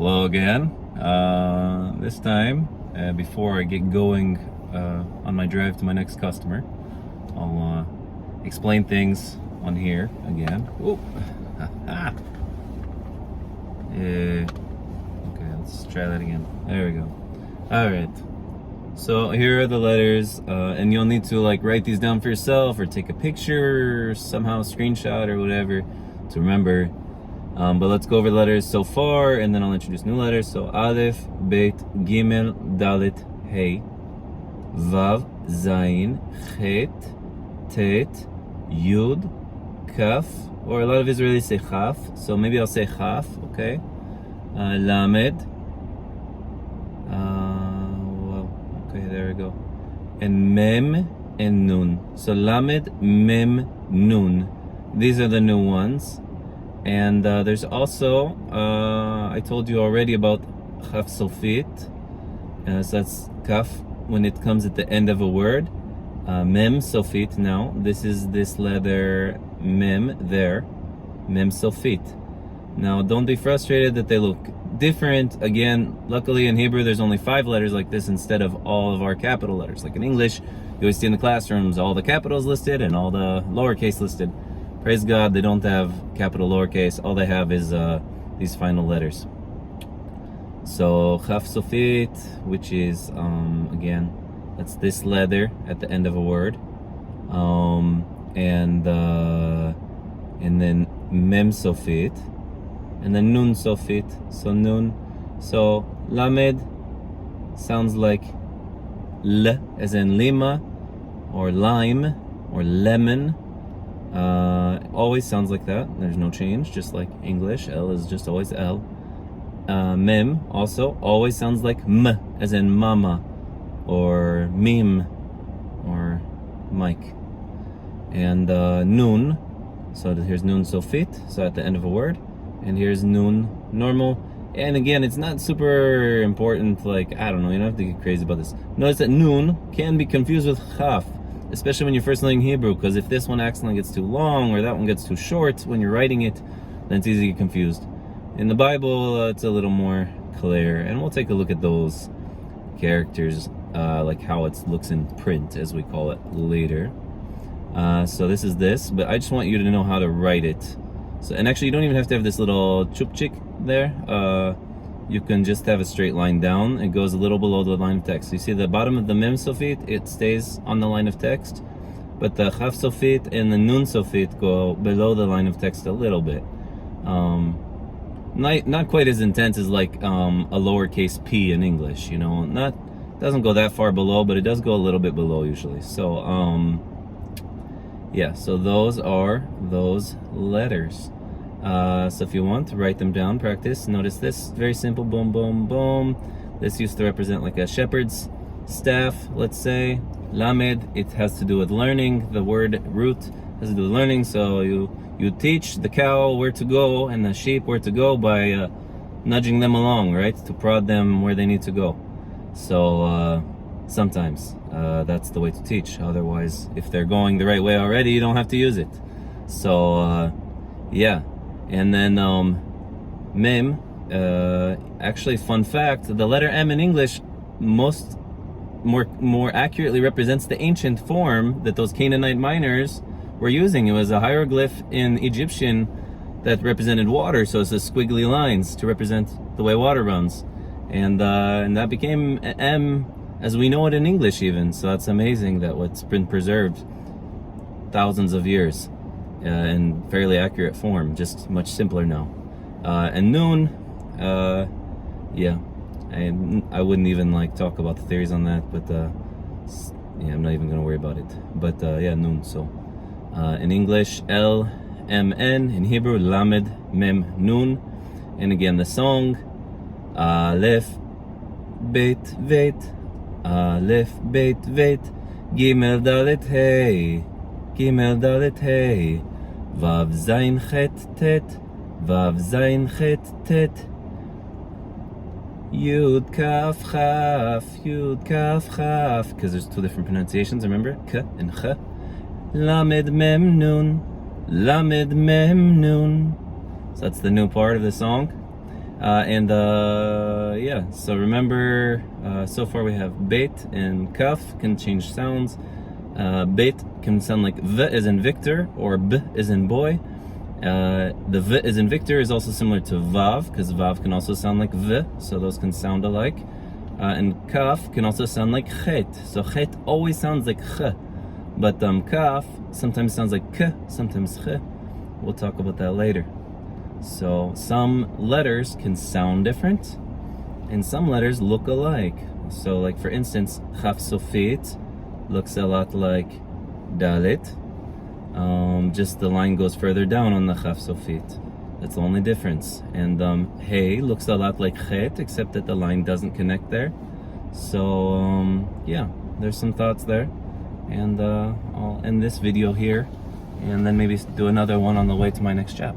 Hello again. This time, before I get going on my drive to my next customer, I'll explain things on here again. Ooh. Okay, let's try that again. There we go. Alright. So here are the letters, and you'll need to write these down for yourself or take a picture or somehow screenshot or whatever to remember. But let's go over the letters so far, and then I'll introduce new letters. So Aleph, Bet, Gimel, Dalet, Hey, Vav, Zayin, Chet, Tet, Yud, Kaf, or a lot of Israelis say Chaf, so maybe I'll say Chaf, okay? Lamed, okay, there we go. And Mem and Nun. So Lamed, Mem, Nun. These are the new ones. And there's also, I told you already about Chaf Sofit. So that's Kaf when it comes at the end of a word. Mem Sofit now. This is this letter Mem there. Mem Sofit. Now don't be frustrated that they look different. Again, luckily in Hebrew there's only 5 letters like this instead of all of our capital letters. Like in English, you always see in the classrooms all the capitals listed and all the lowercase listed. Praise God, they don't have capital lowercase. All they have is these final letters. So Chaf Sofit, which is again, that's this letter at the end of a word, and then Mem Sofit, and then Nun Sofit. So Nun. So Lamed sounds like L as in Lima, or lime, or lemon. Always sounds like that. There's no change, just like English. L is just always L. Mem also always sounds like M, as in mama, or mim, or Mike. And Nun, so here's Nun Sofit, so at the end of a word. And here's Nun normal. And again, it's not super important, I don't know, you don't have to get crazy about this. Notice that Nun can be confused with Chaf, especially when you're first learning Hebrew, because if this one accidentally gets too long or that one gets too short when you're writing it, then it's easy to get confused. In the Bible, it's a little more clear, and we'll take a look at those characters, like how it looks in print, as we call it, later. So this is this, but I just want you to know how to write it. So, and actually, you don't even have to have this little chupchik there. You can just have a straight line down. It goes a little below the line of text. So you see the bottom of the Mem Sofit, it stays on the line of text, but the Chaf Sofit and the Nun Sofit go below the line of text a little bit. Not quite as intense as a lowercase p in English, you know. Doesn't go that far below, but it does go a little bit below usually. So yeah, so those are those letters. So if you want to write them down, practice. Notice this, very simple, boom, boom, boom. This used to represent like a shepherd's staff, let's say. Lamed, it has to do with learning. The word root has to do with learning. So you teach the cow where to go and the sheep where to go by nudging them along, right? To prod them where they need to go. So sometimes that's the way to teach. Otherwise, if they're going the right way already, you don't have to use it. So yeah. And then Mem, actually fun fact, the letter M in English more accurately represents the ancient form that those Canaanite miners were using. It was a hieroglyph in Egyptian that represented water, so it's the squiggly lines to represent the way water runs. And that became M as we know it in English even. So that's amazing that what's been preserved thousands of years in fairly accurate form, just much simpler now. And Nun, yeah, I wouldn't even talk about the theories on that, but yeah, I'm not even gonna worry about it. But yeah, Nun. So in English, L, M, N. In Hebrew, Lamed, Mem, Nun. And again, the song, Aleph, Bet, Vet, Aleph, Bet, Vet, Gimel, Dalet, Hey, Gimel, Dalet, Hey, Vav, Zayin, Chet, Tet, Vav, Zayin, Chet, Tet, Yud, Kaf, Chaf, Yud, Kaf, Chaf, because there's 2 different pronunciations, remember? K and Ch. Lamed, Mem, Nun, Lamed, Mem, Nun. So that's the new part of the song. Yeah, so remember, so far we have beit and kaf can change sounds. Beit can sound like v as in Victor or b as in boy. The v as in Victor is also similar to vav, because vav can also sound like v, so those can sound alike. And kaf can also sound like chet, so chet always sounds like ch, but kaf sometimes sounds like k, sometimes ch. We'll talk about that later. So some letters can sound different, and some letters look alike. So like for instance, chaf sofit looks a lot like dalit. Just the line goes further down on the chaf sofit. That's the only difference. And hey looks a lot like chet, except that the line doesn't connect there. So yeah, there's some thoughts there. And I'll end this video here, and then maybe do another one on the way to my next job.